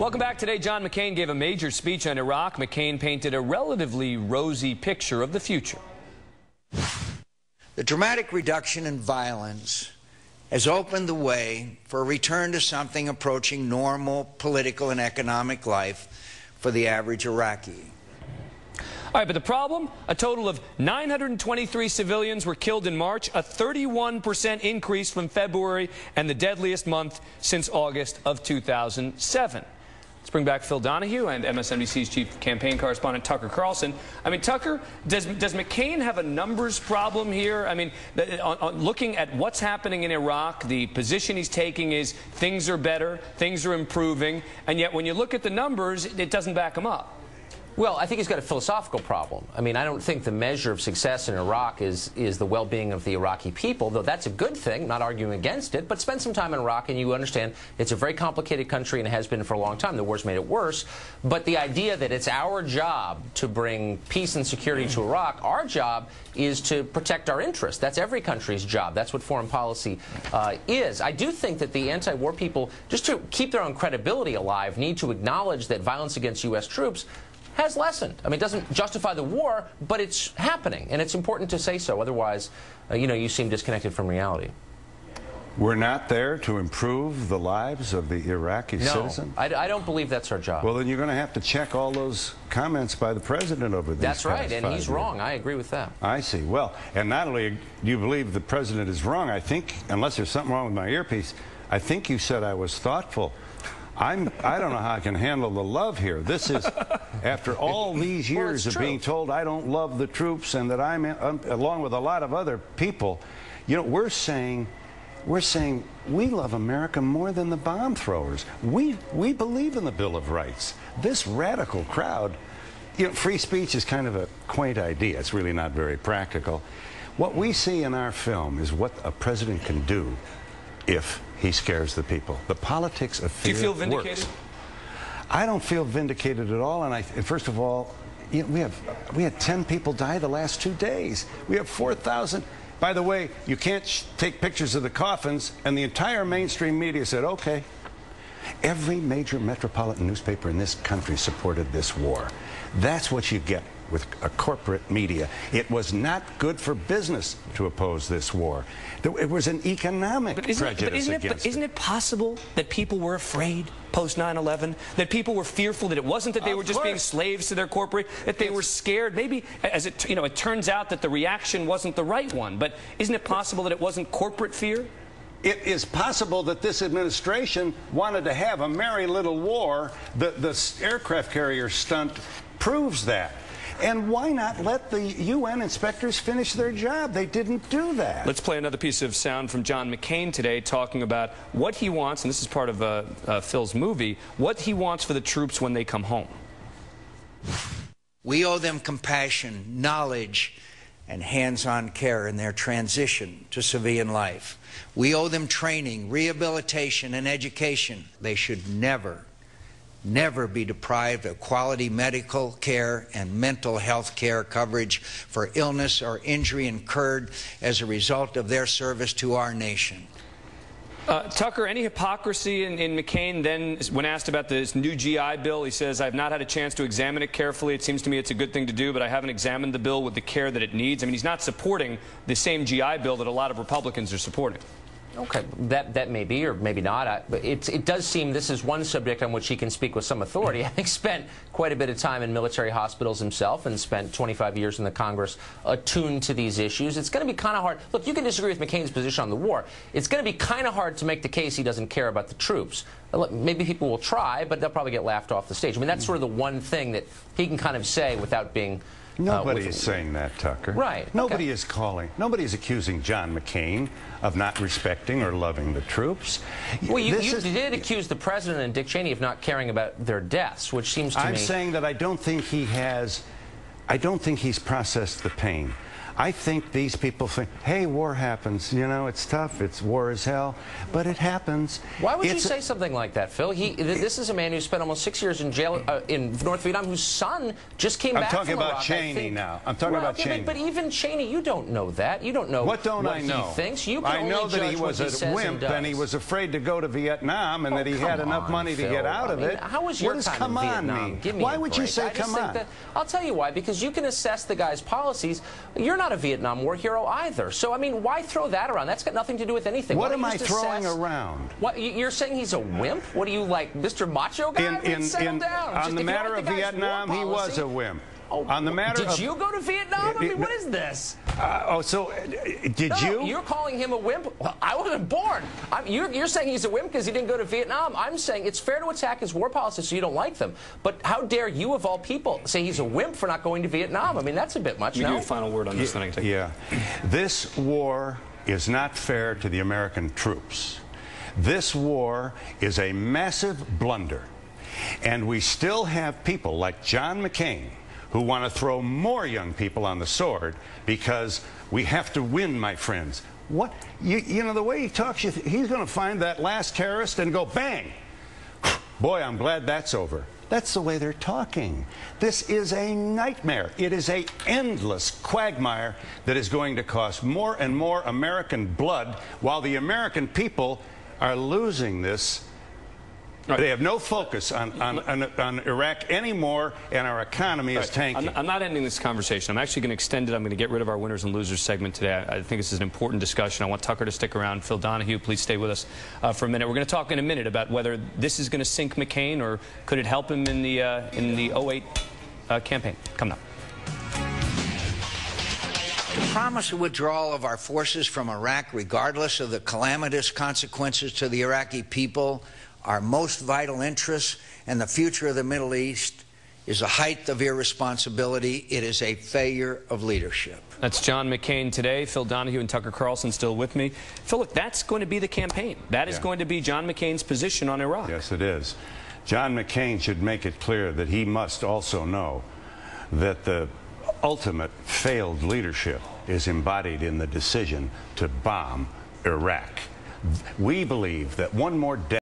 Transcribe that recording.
Welcome back. Today, John McCain gave a major speech on Iraq. McCain painted a relatively rosy picture of the future. The dramatic reduction in violence has opened the way for a return to something approaching normal political and economic life for the average Iraqi. All right, but the problem? A total of 923 civilians were killed in March, a 31% increase from February, and the deadliest month since August of 2007. Let's bring back Phil Donahue and MSNBC's chief campaign correspondent Tucker Carlson. I mean, Tucker, does McCain have a numbers problem here? I mean, looking at what's happening in Iraq, the position he's taking is things are better, things are improving, and yet when you look at the numbers, it doesn't back him up. Well, I think he's got a philosophical problem. I mean, I don't think the measure of success in Iraq is the well-being of the Iraqi people, though that's a good thing, not arguing against it. But spend some time in Iraq and you understand it's a very complicated country and it has been for a long time. The war's made it worse. But the idea that it's our job to bring peace and security to Iraq, our job is to protect our interests. That's every country's job. That's what foreign policy is. I do think that the anti-war people, just to keep their own credibility alive, need to acknowledge that violence against U.S. troops has lessened. I mean, it doesn't justify the war, but it's happening, and it's important to say so. Otherwise, you know, you seem disconnected from reality. We're not there to improve the lives of the Iraqi citizen? I don't believe that's our job. Well, then you're going to have to check all those comments by the president over these That's right, past and 5 he's years. wrong. I agree with that. I see. Well, and not only do you believe the president is wrong, I think, unless there's something wrong with my earpiece, I think you said I was thoughtful. I don't know how I can handle the love here. This is, after all these years of being told I don't love the troops and that I'm, along with a lot of other people, you know, we're saying we love America more than the bomb throwers. We believe in the Bill of Rights. This radical crowd, you know, free speech is kind of a quaint idea. It's really not very practical. What we see in our film is what a president can do if he scares the people. The politics of fear. Do you feel vindicated? Works. I don't feel vindicated at all. And first of all, you know, we had 10 people die the last 2 days. We have 4,000. By the way, you can't take pictures of the coffins, and the entire mainstream media said, okay. Every major metropolitan newspaper in this country supported this war. That's what you get with a corporate media. It was not good for business to oppose this war. It was an economic prejudice against it. But isn't it possible that people were afraid post 9/11, that people were fearful, that it wasn't that they were just being slaves to their corporate, that they were scared? Maybe, as it turns out that the reaction wasn't the right one. But isn't it possible that it wasn't corporate fear? It is possible that this administration wanted to have a merry little war. The aircraft carrier stunt proves that. And why not let the UN inspectors finish their job? They didn't do that. Let's play another piece of sound from John McCain today talking about what he wants, and this is part of Phil's movie, what he wants for the troops when they come home. We owe them compassion, knowledge, and hands-on care in their transition to civilian life. We owe them training, rehabilitation, and education. They should never be deprived of quality medical care and mental health care coverage for illness or injury incurred as a result of their service to our nation. Tucker, any hypocrisy in McCain then, when asked about this new GI Bill, he says, I've not had a chance to examine it carefully. It seems to me it's a good thing to do, but I haven't examined the bill with the care that it needs. I mean, he's not supporting the same GI Bill that a lot of Republicans are supporting. Okay, that may be or maybe not. It does seem this is one subject on which he can speak with some authority. Having spent quite a bit of time in military hospitals himself and spent 25 years in the Congress attuned to these issues, it's going to be kind of hard. Look, you can disagree with McCain's position on the war. It's going to be kind of hard to make the case he doesn't care about the troops. Maybe people will try, but they'll probably get laughed off the stage. I mean, that's sort of the one thing that he can kind of say without being... Nobody is saying that, Tucker. Right. Nobody is accusing John McCain of not respecting or loving the troops. Well, you did accuse the president and Dick Cheney of not caring about their deaths, which seems to me... I'm saying that I don't think he's processed the pain. I think these people think, hey, war happens. You know, it's tough. It's war as hell. But it happens. Why would you say something like that, Phil? This is a man who spent almost 6 years in jail in North Vietnam, whose son just came back from Iraq. I'm talking about Cheney now. I'm talking about Cheney. But even Cheney, you don't know that. You don't know what I know. He thinks. You can I know only that he was a wimp and he was afraid to go to Vietnam and that he had enough money to get out of it. How was your time in Vietnam? Give me why would you say come on? I'll tell you why. Because you can assess the guy's policies. You're not a Vietnam War hero either. So, I mean, why throw that around? That's got nothing to do with anything. What am I throwing around? What, you're saying he's a wimp? What are you, like, Mr. Macho Guy? Settle down. On the matter of Vietnam, he was a wimp. Oh, on the matter did you go to Vietnam? I mean, what is this? Did you? You're calling him a wimp? Well, I wasn't born. You're saying he's a wimp because he didn't go to Vietnam. I'm saying it's fair to attack his war policies so you don't like them. But how dare you, of all people, say he's a wimp for not going to Vietnam? I mean, that's a bit much, You no? give a final word on this, then I can take it. Yeah. This war is not fair to the American troops. This war is a massive blunder. And we still have people like John McCain who want to throw more young people on the sword because we have to win, my friends. What? You know, the way he talks, he's going to find that last terrorist and go, bang! Boy, I'm glad that's over. That's the way they're talking. This is a nightmare. It is an endless quagmire that is going to cost more and more American blood while the American people are losing this. They have no focus on Iraq anymore, and our economy is tanking. I'm not ending this conversation. I'm actually going to extend it. I'm going to get rid of our winners and losers segment today. I think this is an important discussion. I want Tucker to stick around. Phil Donahue, please stay with us for a minute. We're going to talk in a minute about whether this is going to sink McCain or could it help him in the 08 campaign. Come up. To promise a withdrawal of our forces from Iraq, regardless of the calamitous consequences to the Iraqi people, our most vital interests, and the future of the Middle East, is a height of irresponsibility. It is a failure of leadership. That's John McCain today. Phil Donahue and Tucker Carlson still with me. Phil, look, that's going to be the campaign. That is going to be John McCain's position on Iraq. Yes, it is. John McCain should make it clear that he must also know that the ultimate failed leadership is embodied in the decision to bomb Iraq. We believe that one more death